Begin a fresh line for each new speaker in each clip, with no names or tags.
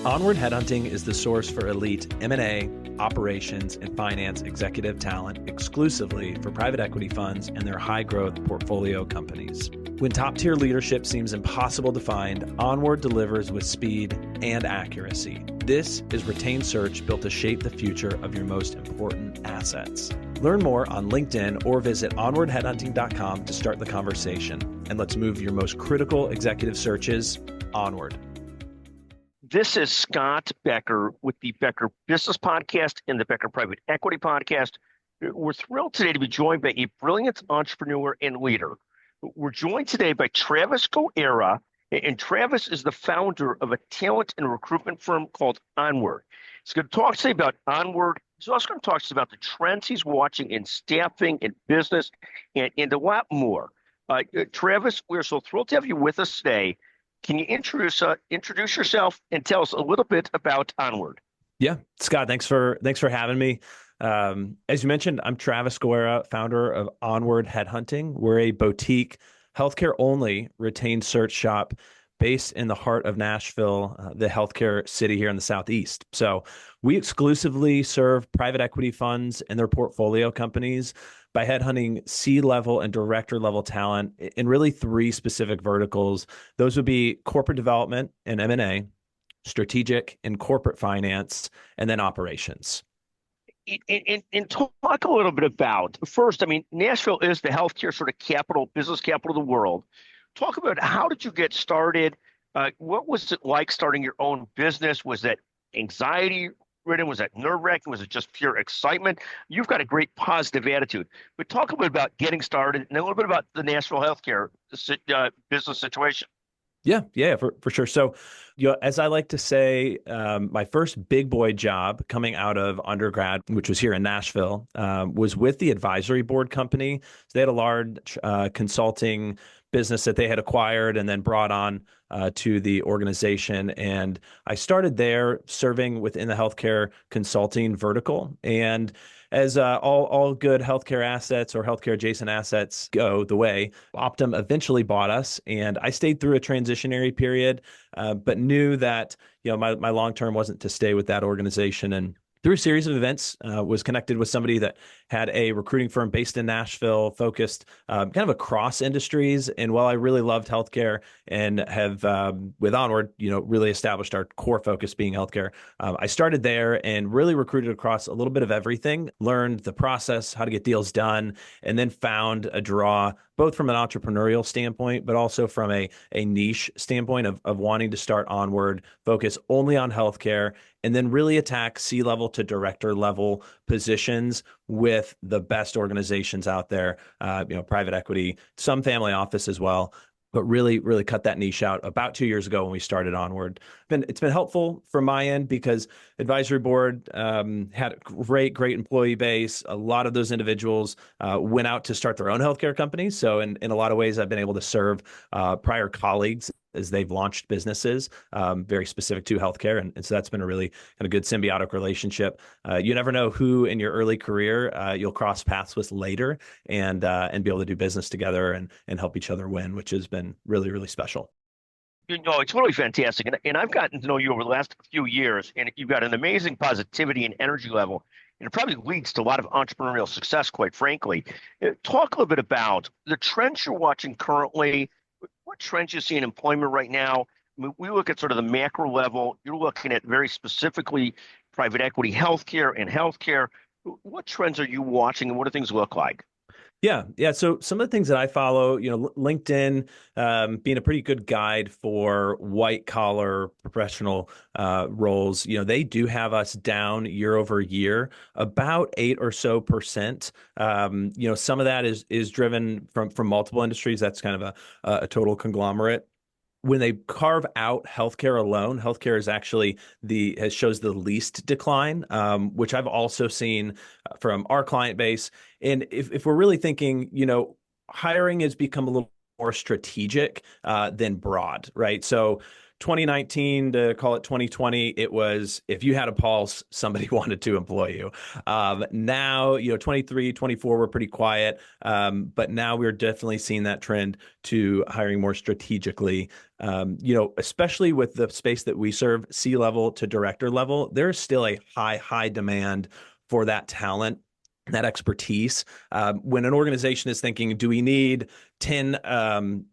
ONWARD Headhunting is the source for elite M&A, operations, and finance executive talent exclusively for private equity funds and their high-growth portfolio companies. When top-tier leadership seems impossible to find, ONWARD delivers with speed and accuracy. This is retained search built to shape the future of your most important assets. Learn more on LinkedIn or visit onwardheadhunting.com to start the conversation. And let's move your most critical executive searches onward.
This is Scott Becker with the Becker Business Podcast and the Becker Private Equity Podcast. We're thrilled today to be joined by a brilliant entrepreneur and leader. We're joined today by Travis Guerra, and Travis is the founder of a talent and recruitment firm called ONWARD. He's going to talk today about ONWARD. He's also going to talk to us about the trends he's watching in staffing and business and a lot more. Travis, we're so thrilled to have you with us today. Can you introduce yourself and tell us a little bit about ONWARD?
Yeah, Scott, thanks for having me. As you mentioned, I'm Travis Guerra, founder of ONWARD Headhunting. We're a boutique healthcare-only retained search shop based in the heart of Nashville, the healthcare city here in the Southeast. So we exclusively serve private equity funds and their portfolio companies by headhunting C-level and director-level talent in really three specific verticals. Those would be corporate development and M&A, strategic and corporate finance, and then operations.
And talk a little bit about, first, I mean, Nashville is the healthcare sort of capital, business capital of the world. Talk about how did you get started? What was it like starting your own business? Was that anxiety-ridden? Was that nerve-wracking? Was it just pure excitement? You've got a great positive attitude. But talk a bit about getting started and a little bit about the Nashville healthcare business situation.
Yeah, for sure. So, as I like to say, my first big boy job coming out of undergrad, which was here in Nashville, was with the advisory board company. So they had a large consulting business that they had acquired and then brought on to the organization. And I started there serving within the healthcare consulting vertical. And as all good healthcare assets or healthcare adjacent assets go the way, Optum eventually bought us, and I stayed through a transitionary period, but knew that my long-term wasn't to stay with that organization. And through a series of events, was connected with somebody that had a recruiting firm based in Nashville, focused kind of across industries. And while I really loved healthcare and have, with ONWARD, really established our core focus being healthcare, I started there and really recruited across a little bit of everything, learned the process, how to get deals done, and then found a draw both from an entrepreneurial standpoint, but also from a niche standpoint of wanting to start ONWARD, focus only on healthcare, and then really attack C-level to director level positions with the best organizations out there, private equity, some family office as well, but really cut that niche out about 2 years ago when we started ONWARD. It's been helpful from my end because advisory board had a great employee base. A lot of those individuals went out to start their own healthcare companies. So in a lot of ways, I've been able to serve prior colleagues as they've launched businesses very specific to healthcare. And so that's been a really kind of good symbiotic relationship. You never know who in your early career you'll cross paths with later and be able to do business together and help each other win, which has been really special.
It's really fantastic. And I've gotten to know you over the last few years, and you've got an amazing positivity and energy level. And it probably leads to a lot of entrepreneurial success, quite frankly. Talk a little bit about the trends you're watching currently. What trends you see in employment right now? I mean, we look at sort of the macro level. You're looking at very specifically private equity, healthcare, and healthcare. What trends are you watching, and what do things look like?
Yeah. So some of the things that I follow, LinkedIn being a pretty good guide for white collar professional roles. They do have us down year over year, about 8% or so. Some of that is driven from multiple industries. That's kind of a total conglomerate. When they carve out healthcare alone, healthcare is actually shows the least decline, which I've also seen from our client base. And if we're really thinking, hiring has become a little more strategic than broad, right? So 2019 to call it 2020, it was if you had a pulse, somebody wanted to employ you. Now, 23, 24 were pretty quiet, but now we're definitely seeing that trend to hiring more strategically. Especially with the space that we serve, C-level to director level, there's still a high demand for that talent, that expertise. When an organization is thinking, do we need 10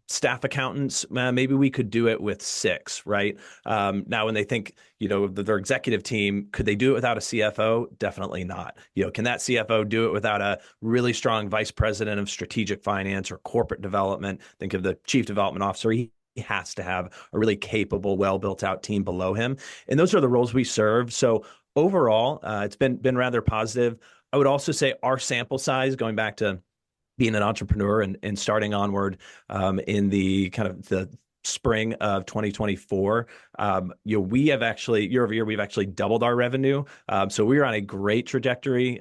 staff accountants? Maybe we could do it with 6, right? Now, when they think, their executive team, could they do it without a CFO? Definitely not. Can that CFO do it without a really strong vice president of strategic finance or corporate development? Think of the chief development officer. He has to have a really capable, well built out team below him. And those are the roles we serve. So overall, it's been rather positive. I would also say our sample size, going back to being an entrepreneur and starting Onward in the kind of the spring of 2024, we have actually year over year, we've actually doubled our revenue. So we are on a great trajectory.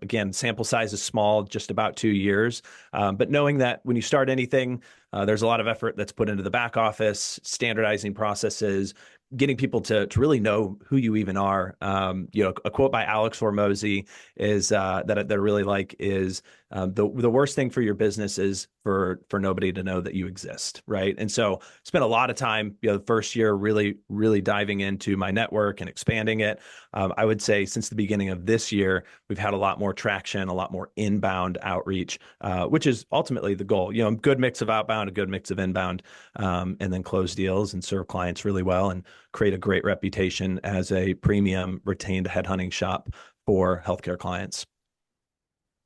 Again, sample size is small, just about 2 years. But knowing that when you start anything, there's a lot of effort that's put into the back office, standardizing processes, getting people to really know who you even are. A quote by Alex Hormozy is that I really like is the worst thing for your business is for nobody to know that you exist, right? And so spent a lot of time, the first year really diving into my network and expanding it. I would say since the beginning of this year, we've had a lot more traction, a lot more inbound outreach, which is ultimately the goal. A good mix of outbound, a good mix of inbound, and then close deals and serve clients really well and create a great reputation as a premium retained headhunting shop for healthcare clients.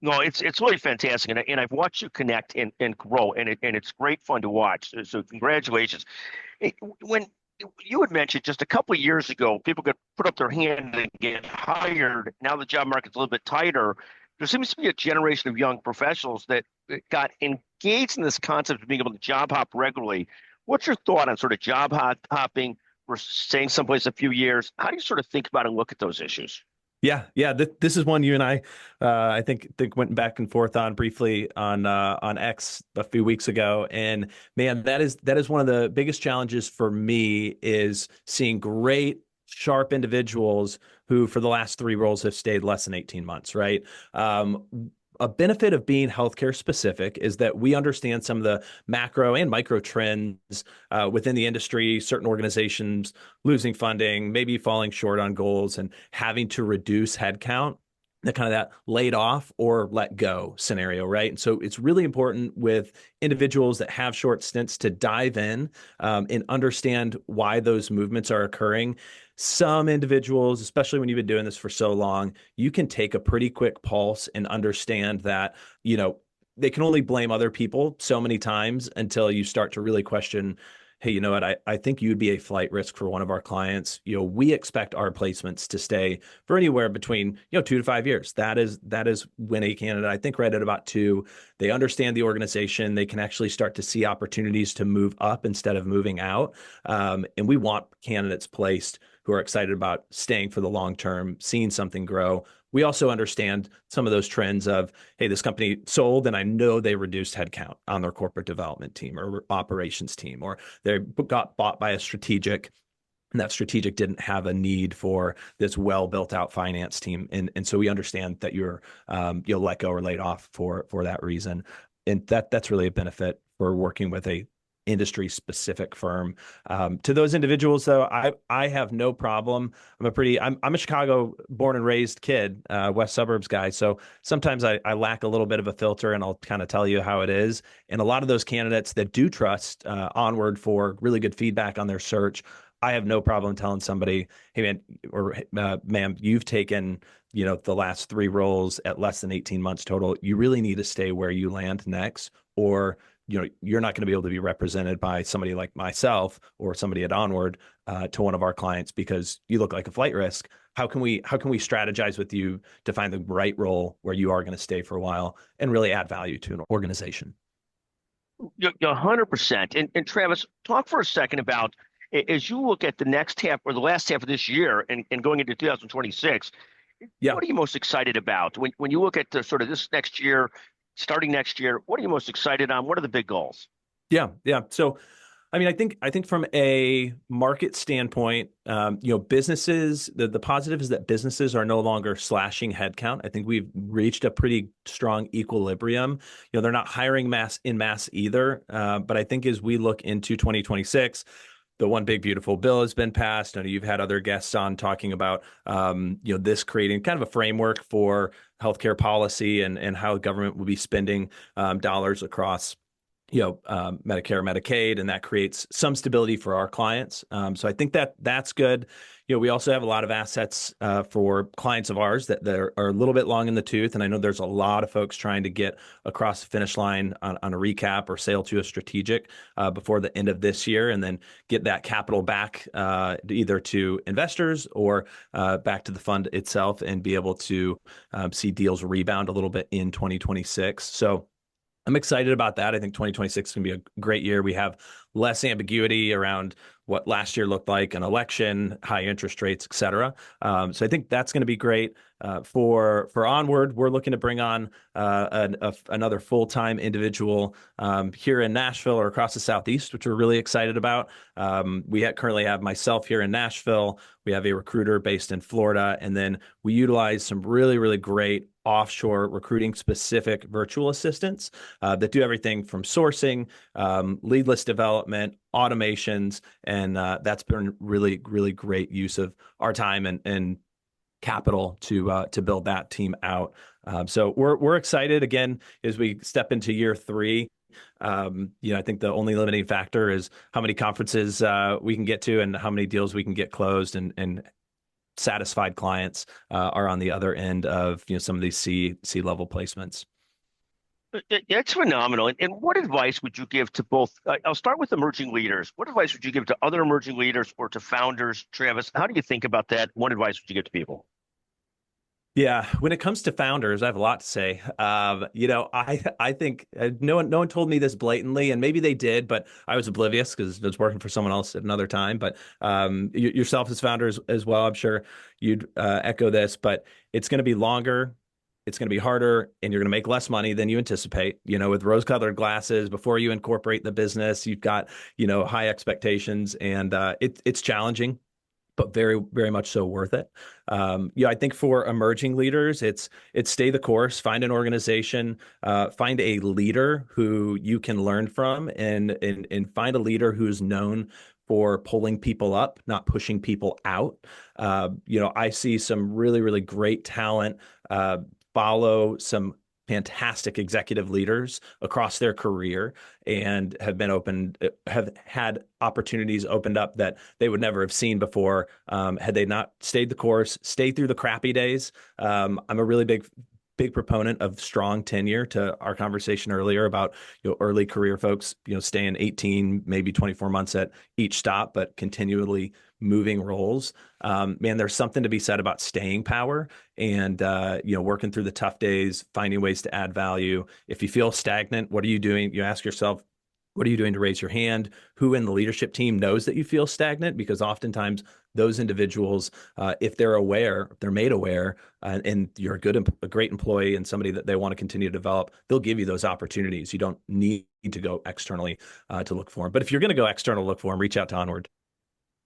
No, it's really fantastic, and I've watched you connect and grow, and it's great fun to watch. So congratulations. When you had mentioned just a couple of years ago, people could put up their hand and get hired. Now the job market's a little bit tighter. There seems to be a generation of young professionals that got engaged in this concept of being able to job hop regularly. What's your thought on sort of job hopping versus staying someplace a few years? How do you sort of think about and look at those issues?
Yeah. This is one you and I think went back and forth on briefly on X a few weeks ago. And man, that is one of the biggest challenges for me is seeing great, sharp individuals who for the last 3 roles have stayed less than 18 months, right? A benefit of being healthcare specific is that we understand some of the macro and micro trends within the industry, certain organizations losing funding, maybe falling short on goals and having to reduce headcount, the kind of that laid off or let go scenario, right? And so it's really important with individuals that have short stints to dive in and understand why those movements are occurring. Some individuals, especially when you've been doing this for so long, you can take a pretty quick pulse and understand that, they can only blame other people so many times until you start to really question, hey, you know what? I think you'd be a flight risk for one of our clients. We expect our placements to stay for anywhere between 2 to 5 years. That is when a candidate, I think right at about 2, they understand the organization. They can actually start to see opportunities to move up instead of moving out. And we want candidates placed who are excited about staying for the long term, seeing something grow. We also understand some of those trends of, hey, this company sold and I know they reduced headcount on their corporate development team or operations team, or they got bought by a strategic and that strategic didn't have a need for this well built out finance team. And so we understand that you'll let go or laid off for that reason. And that's really a benefit for working with a industry specific firm. To those individuals though, I have no problem. I'm a Chicago born and raised kid, West suburbs guy. So sometimes I lack a little bit of a filter and I'll kind of tell you how it is. And a lot of those candidates that do trust Onward for really good feedback on their search, I have no problem telling somebody, hey man, or ma'am, you've taken, the last 3 roles at less than 18 months total. You really need to stay where you land next, or you're not going to be able to be represented by somebody like myself or somebody at Onward to one of our clients because you look like a flight risk. How can we strategize with you to find the right role where you are going to stay for a while and really add value to an organization?
You're 100%. And Travis, talk for a second about as you look at the next half or the last half of this year and going into 2026.
Yeah.
What are you most excited about when you look at the sort of this next year? Starting next year, what are you most excited on? What are the big goals?
Yeah. So I mean, I think from a market standpoint, businesses, the positive is that businesses are no longer slashing headcount. I think we've reached a pretty strong equilibrium. They're not hiring mass either. But I think as we look into 2026, the one big beautiful bill has been passed. I know you've had other guests on talking about this creating kind of a framework for healthcare policy and how government will be spending dollars across Medicare, Medicaid, and that creates some stability for our clients. So I think that's good. We also have a lot of assets for clients of ours that are a little bit long in the tooth. And I know there's a lot of folks trying to get across the finish line on a recap or sale to a strategic before the end of this year, and then get that capital back either to investors or back to the fund itself, and be able to see deals rebound a little bit in 2026. So I'm excited about that. I think 2026 is going to be a great year. We have less ambiguity around what last year looked like, an election, high interest rates, et cetera. So I think that's going to be great. For Onward, we're looking to bring on another full-time individual here in Nashville or across the Southeast, which we're really excited about. We currently have myself here in Nashville. We have a recruiter based in Florida, and then we utilize some really, really great offshore recruiting specific virtual assistants that do everything from sourcing, lead list development, automations, and that's been really, really great use of our time and capital to build that team out. So we're excited again as we step into year three. I think the only limiting factor is how many conferences we can get to and how many deals we can get closed, and satisfied clients are on the other end of some of these C level placements.
That's phenomenal. And what advice would you give to both? I'll start with emerging leaders. What advice would you give to other emerging leaders or to founders, Travis? How do you think about that? What advice would you give to people?
Yeah, when it comes to founders, I have a lot to say. I think no one told me this blatantly, and maybe they did, but I was oblivious because I was working for someone else at another time. But yourself as founders as well, I'm sure you'd echo this. But it's going to be longer, it's going to be harder, and you're going to make less money than you anticipate. With rose-colored glasses, before you incorporate the business, you've got high expectations, and it's challenging, but very, very much so worth it. I think for emerging leaders, it's stay the course, find an organization, find a leader who you can learn from, and find a leader who's known for pulling people up, not pushing people out. I see some really, really great talent follow some fantastic executive leaders across their career, and have had opportunities opened up that they would never have seen before had they not stayed the course, stayed through the crappy days. I'm a really big proponent of strong tenure, to our conversation earlier about early career folks staying 18, maybe 24 months at each stop, but continually moving roles. Man, there's something to be said about staying power and working through the tough days, finding ways to add value. If you feel stagnant, what are you doing? You ask yourself, what are you doing to raise your hand? Who in the leadership team knows that you feel stagnant? Because oftentimes those individuals, if they're made aware, and you're a great employee and somebody that they want to continue to develop, they'll give you those opportunities. You don't need to go externally to look for them. But if you're going to go external to look for them, reach out to Onward.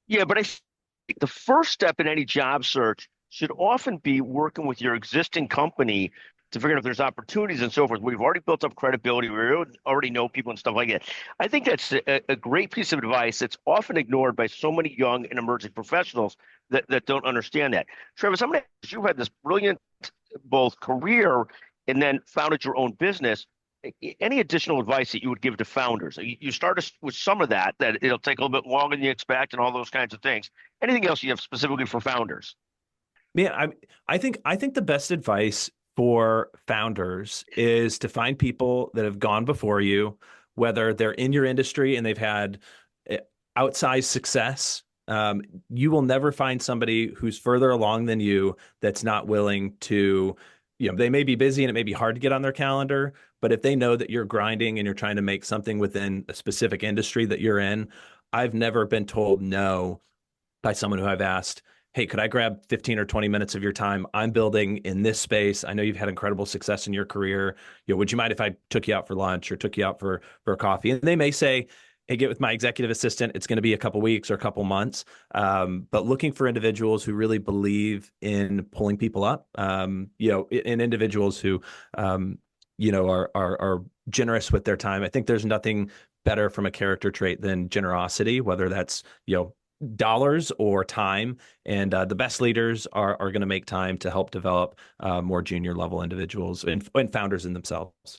Yeah, but I think the first step in any job search should often be working with your existing company to figure out if there's opportunities and so forth. We've already built up credibility. We already know people and stuff like that. I think that's a great piece of advice that's often ignored by so many young and emerging professionals that don't understand that. Travis, I'm going to ask, you've had this brilliant both career and then founded your own business. Any additional advice that you would give to founders? You started with some of that it'll take a little bit longer than you expect and all those kinds of things. Anything else you have specifically for founders?
Yeah, I think the best advice for founders is to find people that have gone before you, whether they're in your industry and they've had outsized success. You will never find somebody who's further along than you that's not willing to, they may be busy and it may be hard to get on their calendar, but if they know that you're grinding and you're trying to make something within a specific industry that you're in, I've never been told no by someone who I've asked, hey, could I grab 15 or 20 minutes of your time? I'm building in this space. I know you've had incredible success in your career. Would you mind if I took you out for lunch or took you out for a coffee? And they may say, hey, get with my executive assistant. It's going to be a couple weeks or a couple months. But looking for individuals who really believe in pulling people up, in individuals who, are generous with their time. I think there's nothing better from a character trait than generosity, whether that's, dollars or time. And the best leaders are going to make time to help develop more junior level individuals and founders in themselves.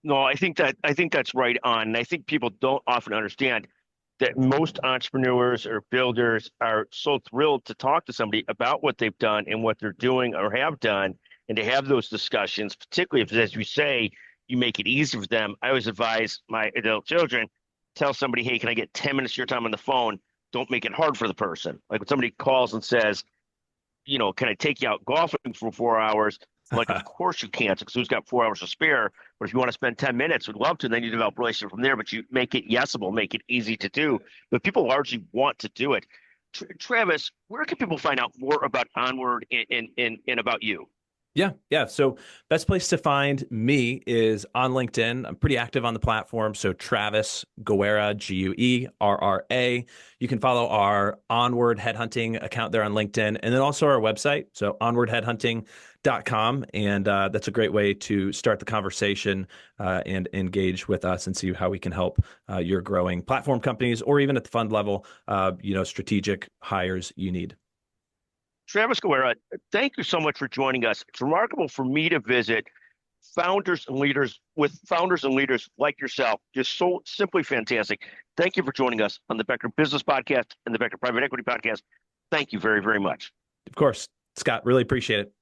No, I think that's right on. And I think people don't often understand that most entrepreneurs or builders are so thrilled to talk to somebody about what they've done and what they're doing or have done, and to have those discussions, particularly if, as you say, you make it easy for them. I always advise my adult children, tell somebody, hey, can I get 10 minutes of your time on the phone? Don't make it hard for the person. Like when somebody calls and says, can I take you out golfing for 4 hours? Like, of course you can't, because who's got 4 hours to spare? But if you want to spend 10 minutes, we'd love to. And then you develop a relationship from there, but you make it yesable, make it easy to do. But people largely want to do it. Travis, where can people find out more about Onward and about you?
Yeah. So best place to find me is on LinkedIn. I'm pretty active on the platform. So Travis Guerra, Guerra. You can follow our Onward Headhunting account there on LinkedIn, and then also our website. So onwardheadhunting.com. And that's a great way to start the conversation and engage with us and see how we can help your growing platform companies, or even at the fund level, strategic hires you need.
Travis Guerra, thank you so much for joining us. It's remarkable for me to visit founders and leaders with founders and leaders like yourself. Just so simply fantastic. Thank you for joining us on the Becker Business Podcast and the Becker Private Equity Podcast. Thank you very, very much.
Of course, Scott, really appreciate it.